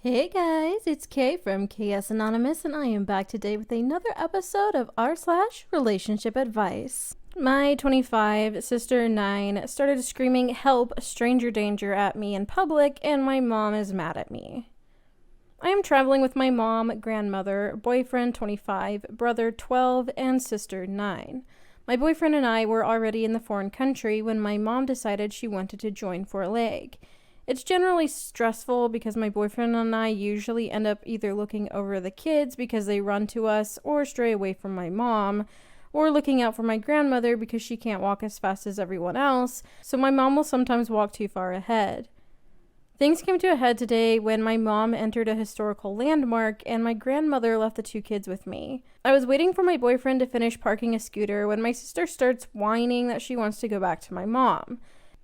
Hey guys, it's Kay from KS Anonymous, and I am back today with another episode of r/relationship advice. My 25 sister 9 started screaming help stranger danger at me in public, and my mom is mad at me. I am traveling with my mom, grandmother, boyfriend 25, brother 12, and sister 9. My boyfriend and I were already in the foreign country when my mom decided she wanted to join for a leg. It's generally stressful because my boyfriend and I usually end up either looking over the kids because they run to us or stray away from my mom, or looking out for my grandmother because she can't walk as fast as everyone else, so my mom will sometimes walk too far ahead. Things came to a head today when my mom entered a historical landmark and my grandmother left the two kids with me. I was waiting for my boyfriend to finish parking a scooter when my sister starts whining that she wants to go back to my mom.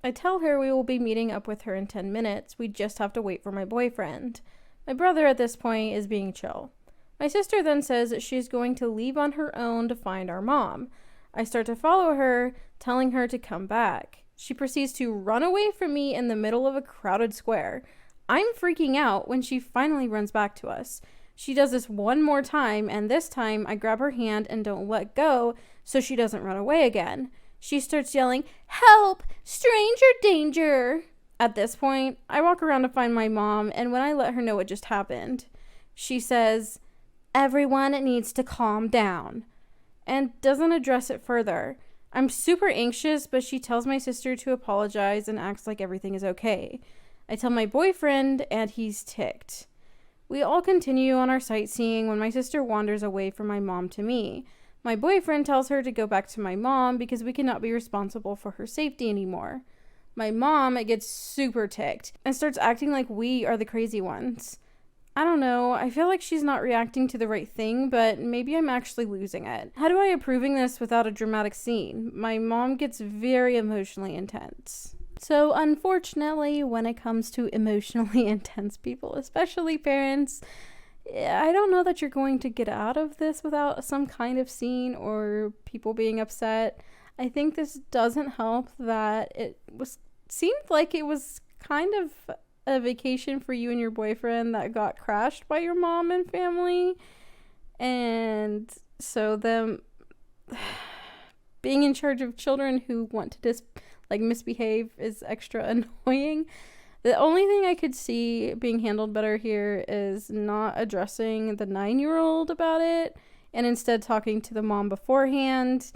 I tell her we will be meeting up with her in 10 minutes. We just have to wait for my boyfriend. My brother at this point is being chill. My sister then says that she's going to leave on her own to find our mom. I start to follow her, telling her to come back. She proceeds to run away from me in the middle of a crowded square. I'm freaking out when she finally runs back to us. She does this one more time, and this time I grab her hand and don't let go so she doesn't run away again. She starts yelling, "Help! Stranger danger!" At this point, I walk around to find my mom, and when I let her know what just happened, she says, "Everyone needs to calm down," and doesn't address it further. I'm super anxious, but she tells my sister to apologize and acts like everything is okay. I tell my boyfriend, and he's ticked. We all continue on our sightseeing when my sister wanders away from my mom to me. My boyfriend tells her to go back to my mom because we cannot be responsible for her safety anymore. My mom gets super ticked and starts acting like we are the crazy ones. I don't know, I feel like she's not reacting to the right thing, but maybe I'm actually losing it. How do I approving this without a dramatic scene? My mom gets very emotionally intense. So unfortunately, when it comes to emotionally intense people, especially parents, I don't know that you're going to get out of this without some kind of scene or people being upset. I think this doesn't help that seemed like it was kind of a vacation for you and your boyfriend that got crashed by your mom and family. And so them being in charge of children who want to misbehave is extra annoying. The only thing I could see being handled better here is not addressing the 9-year-old about it and instead talking to the mom beforehand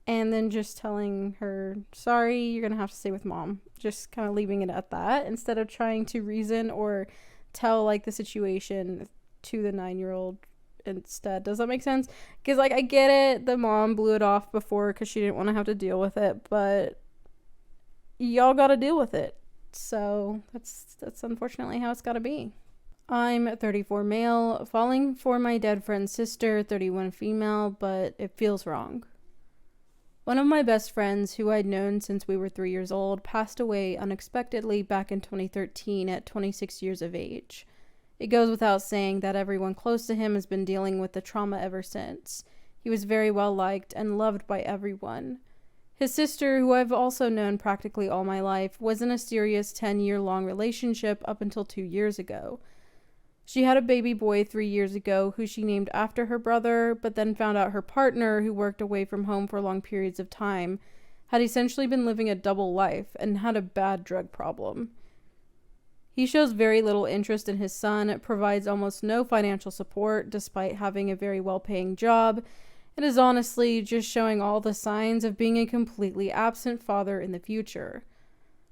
and then just telling her, sorry, you're going to have to stay with mom. Just kind of leaving it at that instead of trying to reason or tell the situation to the 9-year-old instead. Does that make sense? Because I get it. The mom blew it off before because she didn't want to have to deal with it, but y'all got to deal with it. So that's unfortunately how it's got to be. I'm 34 male, falling for my dead friend's sister, 31 female, but it feels wrong. One of my best friends, who I'd known since we were 3 years old, passed away unexpectedly back in 2013 at 26 years of age. It goes without saying that everyone close to him has been dealing with the trauma ever since. He was very well liked and loved by everyone. His sister, who I've also known practically all my life, was in a serious 10-year-long relationship up until 2 years ago. She had a baby boy 3 years ago who she named after her brother, but then found out her partner, who worked away from home for long periods of time, had essentially been living a double life and had a bad drug problem. He shows very little interest in his son, provides almost no financial support despite having a very well-paying job, and is honestly just showing all the signs of being a completely absent father in the future.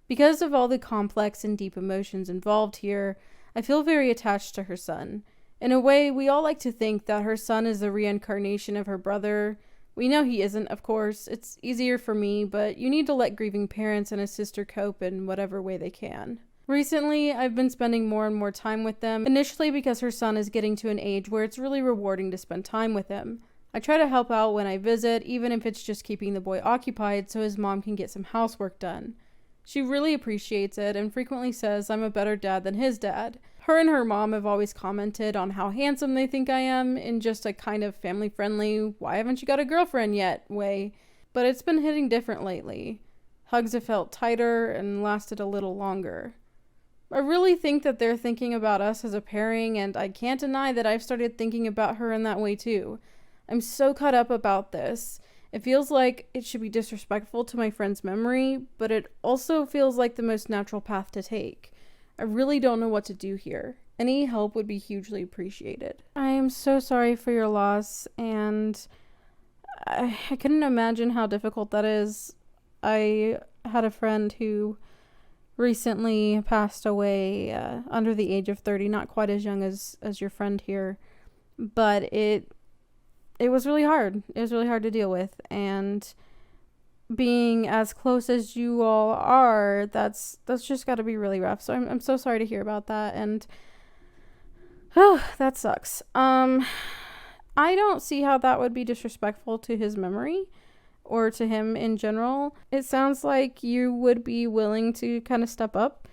Because of all the complex and deep emotions involved here, I feel very attached to her son. In a way, we all like to think that her son is the reincarnation of her brother. We know he isn't, of course. It's easier for me, but you need to let grieving parents and a sister cope in whatever way they can. Recently, I've been spending more and more time with them, initially because her son is getting to an age where it's really rewarding to spend time with him. I try to help out when I visit, even if it's just keeping the boy occupied so his mom can get some housework done. She really appreciates it and frequently says I'm a better dad than his dad. Her and her mom have always commented on how handsome they think I am in just a kind of family-friendly, why haven't you got a girlfriend yet way, but it's been hitting different lately. Hugs have felt tighter and lasted a little longer. I really think that they're thinking about us as a pairing, and I can't deny that I've started thinking about her in that way too. I'm so caught up about this. It feels like it should be disrespectful to my friend's memory, but it also feels like the most natural path to take. I really don't know what to do here. Any help would be hugely appreciated. I am so sorry for your loss, and I couldn't imagine how difficult that is. I had a friend who recently passed away under the age of 30, not quite as young as your friend here, but it was really hard. It was really hard to deal with, and being as close as you all are, that's just got to be really rough. So I'm so sorry to hear about that, and that sucks. I don't see how that would be disrespectful to his memory or to him in general. It sounds like you would be willing to kind of step up,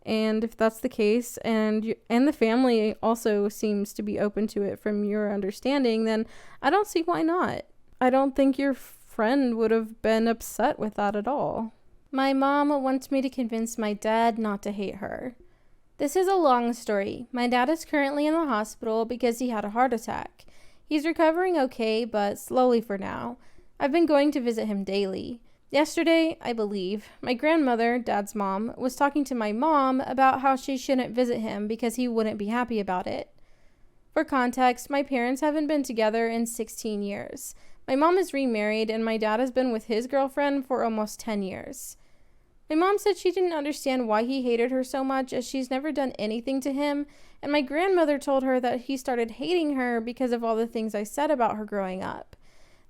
and if that's the case, and the family also seems to be open to it from your understanding, then I don't see why not. I don't think your friend would have been upset with that at all. My mom wants me to convince my dad not to hate her. This is a long story. My dad is currently in the hospital because he had a heart attack. He's recovering okay, but slowly for now. I've been going to visit him daily. Yesterday, I believe, my grandmother, Dad's mom, was talking to my mom about how she shouldn't visit him because he wouldn't be happy about it. For context, my parents haven't been together in 16 years. My mom is remarried, and my dad has been with his girlfriend for almost 10 years. My mom said she didn't understand why he hated her so much, as she's never done anything to him, and my grandmother told her that he started hating her because of all the things I said about her growing up.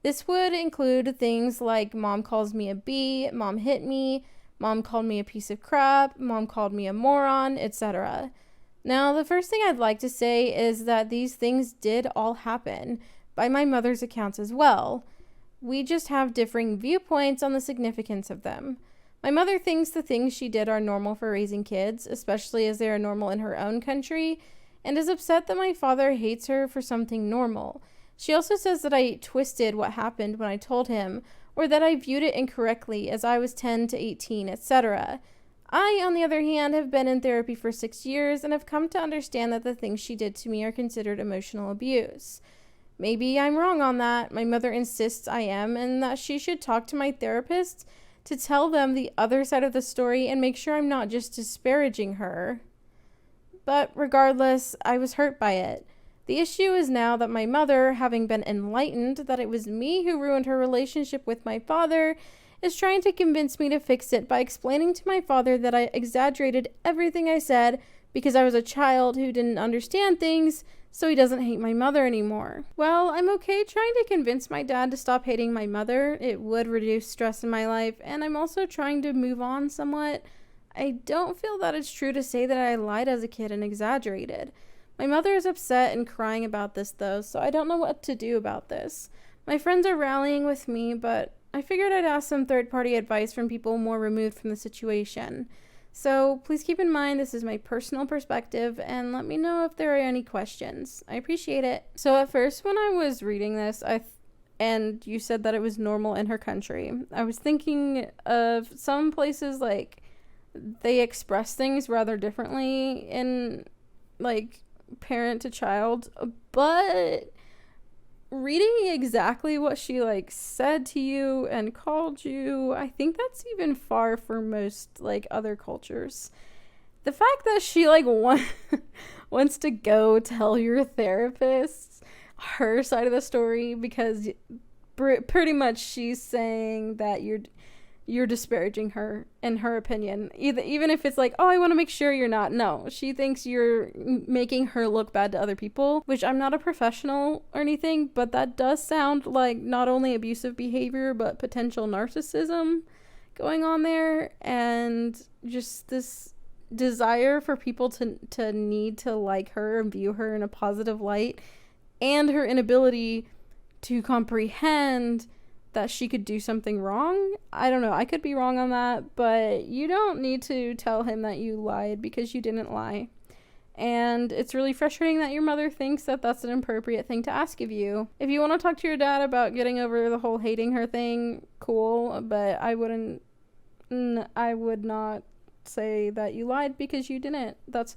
This would include things like mom calls me a bee, mom hit me, mom called me a piece of crap, mom called me a moron, etc. Now, the first thing I'd like to say is that these things did all happen, by my mother's accounts as well. We just have differing viewpoints on the significance of them. My mother thinks the things she did are normal for raising kids, especially as they are normal in her own country, and is upset that my father hates her for something normal. She also says that I twisted what happened when I told him, or that I viewed it incorrectly as I was 10 to 18, etc. I, on the other hand, have been in therapy for 6 years and have come to understand that the things she did to me are considered emotional abuse. Maybe I'm wrong on that. My mother insists I am, and that she should talk to my therapist to tell them the other side of the story and make sure I'm not just disparaging her. But regardless, I was hurt by it. The issue is now that my mother, having been enlightened that it was me who ruined her relationship with my father, is trying to convince me to fix it by explaining to my father that I exaggerated everything I said because I was a child who didn't understand things, so he doesn't hate my mother anymore. Well, I'm okay trying to convince my dad to stop hating my mother. It would reduce stress in my life, and I'm also trying to move on somewhat. I don't feel that it's true to say that I lied as a kid and exaggerated. My mother is upset and crying about this though, so I don't know what to do about this. My friends are rallying with me, but I figured I'd ask some third-party advice from people more removed from the situation. So please keep in mind this is my personal perspective, and let me know if there are any questions. I appreciate it. So at first when I was reading this, and you said that it was normal in her country, I was thinking of some places like they express things rather differently in like parent to child, but reading exactly what she like said to you and called you, I think that's even far for most like other cultures. The fact that she like wants to go tell your therapist her side of the story because pretty much she's saying that you're disparaging her in her opinion, even if it's like, oh, I want to make sure you're not. No, she thinks you're making her look bad to other people, which I'm not a professional or anything, but that does sound like not only abusive behavior but potential narcissism going on there, and just this desire for people to need to like her and view her in a positive light, and her inability to comprehend that she could do something wrong. I don't know, I could be wrong on that, but you don't need to tell him that you lied because you didn't lie. And it's really frustrating that your mother thinks that that's an appropriate thing to ask of you. If you want to talk to your dad about getting over the whole hating her thing, cool, but I would not say that you lied because you didn't. That's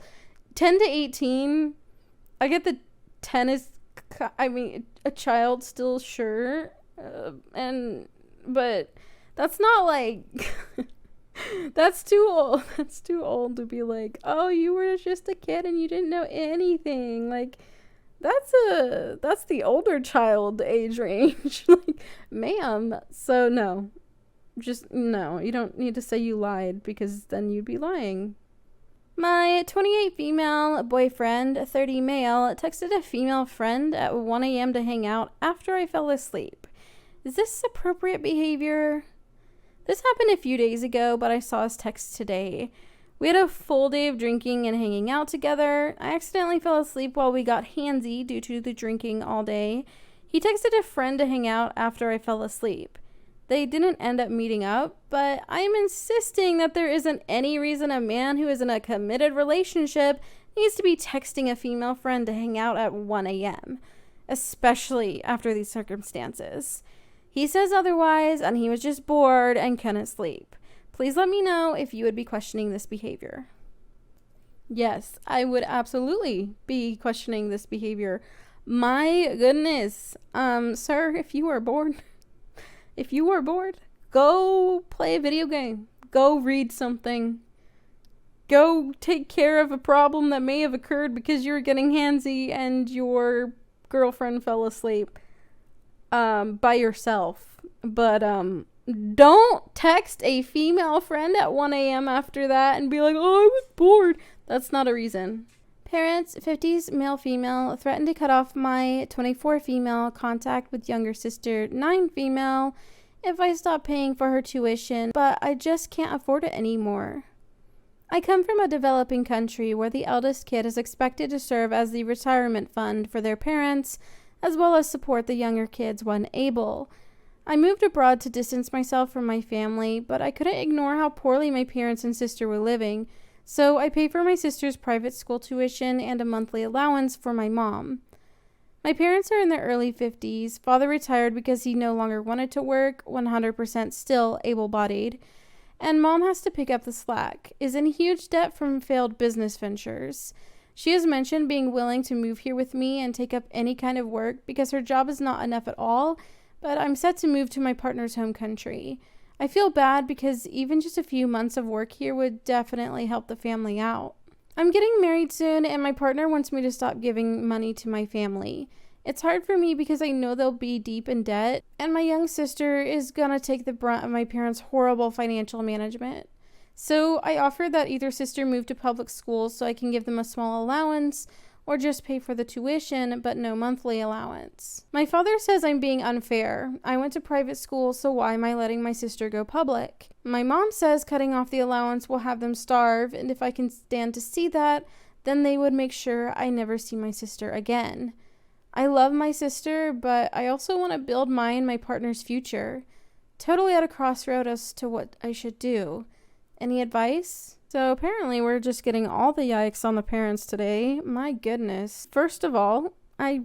10 to 18. I get the 10 is, I mean, a child still, sure. But that's not like, that's too old. That's too old to be like, oh, you were just a kid and you didn't know anything. Like, that's the older child age range. Like, ma'am. So no, just no, you don't need to say you lied because then you'd be lying. My 28 female boyfriend, 30 male, texted a female friend at 1 a.m. to hang out after I fell asleep. Is this appropriate behavior? This happened a few days ago, but I saw his text today. We had a full day of drinking and hanging out together. I accidentally fell asleep while we got handsy due to the drinking all day. He texted a friend to hang out after I fell asleep. They didn't end up meeting up, but I'm insisting that there isn't any reason a man who is in a committed relationship needs to be texting a female friend to hang out at 1 a.m., especially after these circumstances. He says otherwise, and he was just bored and couldn't sleep. Please let me know if you would be questioning this behavior. Yes, I would absolutely be questioning this behavior. My goodness. Sir, if you are bored, go play a video game. Go read something. Go take care of a problem that may have occurred because you were getting handsy and your girlfriend fell asleep by yourself. But don't text a female friend at 1 a.m. after that and be like, oh, I was bored. That's not a reason. Parents, 50s, male, female, threatened to cut off my 24 female contact with younger sister, 9 female, if I stop paying for her tuition, but I just can't afford it anymore. I come from a developing country where the eldest kid is expected to serve as the retirement fund for their parents, as well as support the younger kids when able. I moved abroad to distance myself from my family, but I couldn't ignore how poorly my parents and sister were living, so I pay for my sister's private school tuition and a monthly allowance for my mom. My parents are in their early 50s. Father retired because he no longer wanted to work, 100% still able-bodied, and mom has to pick up the slack, is in huge debt from failed business ventures. She has mentioned being willing to move here with me and take up any kind of work because her job is not enough at all, but I'm set to move to my partner's home country. I feel bad because even just a few months of work here would definitely help the family out. I'm getting married soon, and my partner wants me to stop giving money to my family. It's hard for me because I know they'll be deep in debt, and my young sister is gonna take the brunt of my parents' horrible financial management. So I offered that either sister move to public school so I can give them a small allowance, or just pay for the tuition, but no monthly allowance. My father says I'm being unfair. I went to private school, so why am I letting my sister go public? My mom says cutting off the allowance will have them starve, and if I can stand to see that, then they would make sure I never see my sister again. I love my sister, but I also want to build my partner's future. Totally at a crossroad as to what I should do. Any advice? So apparently we're just getting all the yikes on the parents today. My goodness. First of all, I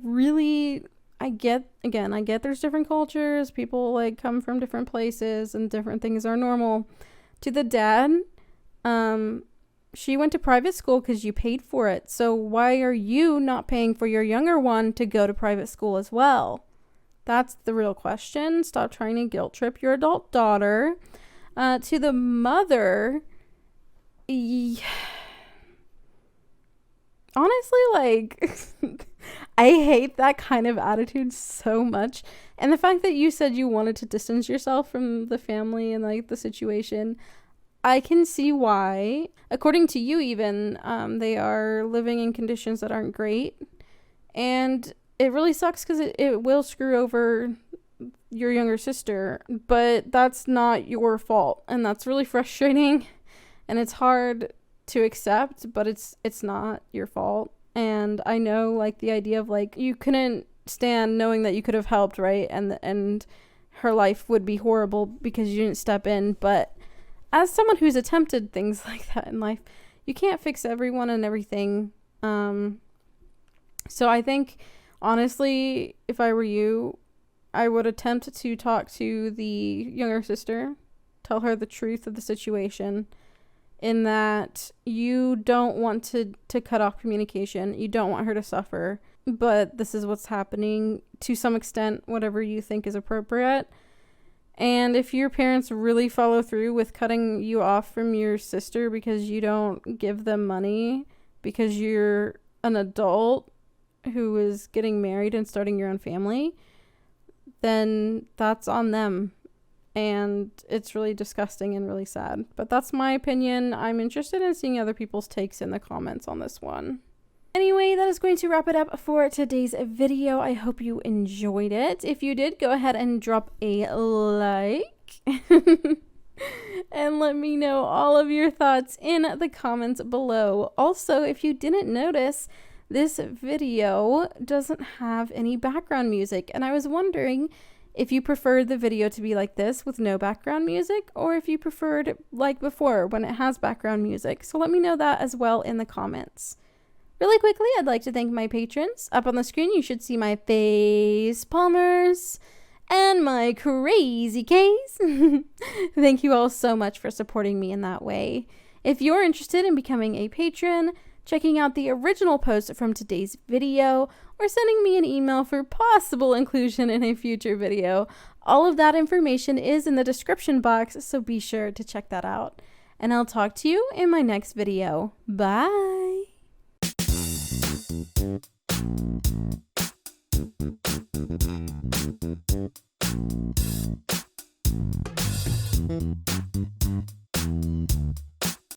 get there's different cultures. People like come from different places and different things are normal. To the dad, she went to private school because you paid for it. So why are you not paying for your younger one to go to private school as well? That's the real question. Stop trying to guilt trip your adult daughter. To the mother, honestly, like, I hate that kind of attitude so much. And the fact that you said you wanted to distance yourself from the family and like the situation, I can see why. According to you even, they are living in conditions that aren't great. And it really sucks because it will screw over your younger sister, but that's not your fault. And that's really frustrating. And it's hard to accept, but it's not your fault. And I know like the idea of like you couldn't stand knowing that you could have helped, right? And her life would be horrible because you didn't step in. But as someone who's attempted things like that in life, you can't fix everyone and everything. So I think honestly, if I were you, I would attempt to talk to the younger sister, tell her the truth of the situation, in that you don't want to cut off communication. You don't want her to suffer, but this is what's happening to some extent, whatever you think is appropriate. And if your parents really follow through with cutting you off from your sister because you don't give them money because you're an adult who is getting married and starting your own family, then that's on them. And it's really disgusting and really sad. But that's my opinion. I'm interested in seeing other people's takes in the comments on this one. Anyway, that is going to wrap it up for today's video. I hope you enjoyed it. If you did, go ahead and drop a like. And let me know all of your thoughts in the comments below. Also, if you didn't notice, this video doesn't have any background music. And I was wondering if you preferred the video to be like this with no background music, or if you preferred like before when it has background music. So let me know that as well in the comments. Really quickly, I'd like to thank my patrons. Up on the screen, you should see my face palmers and my crazy case. Thank you all so much for supporting me in that way. If you're interested in becoming a patron, checking out the original post from today's video, or sending me an email for possible inclusion in a future video, all of that information is in the description box, so be sure to check that out. And I'll talk to you in my next video. Bye!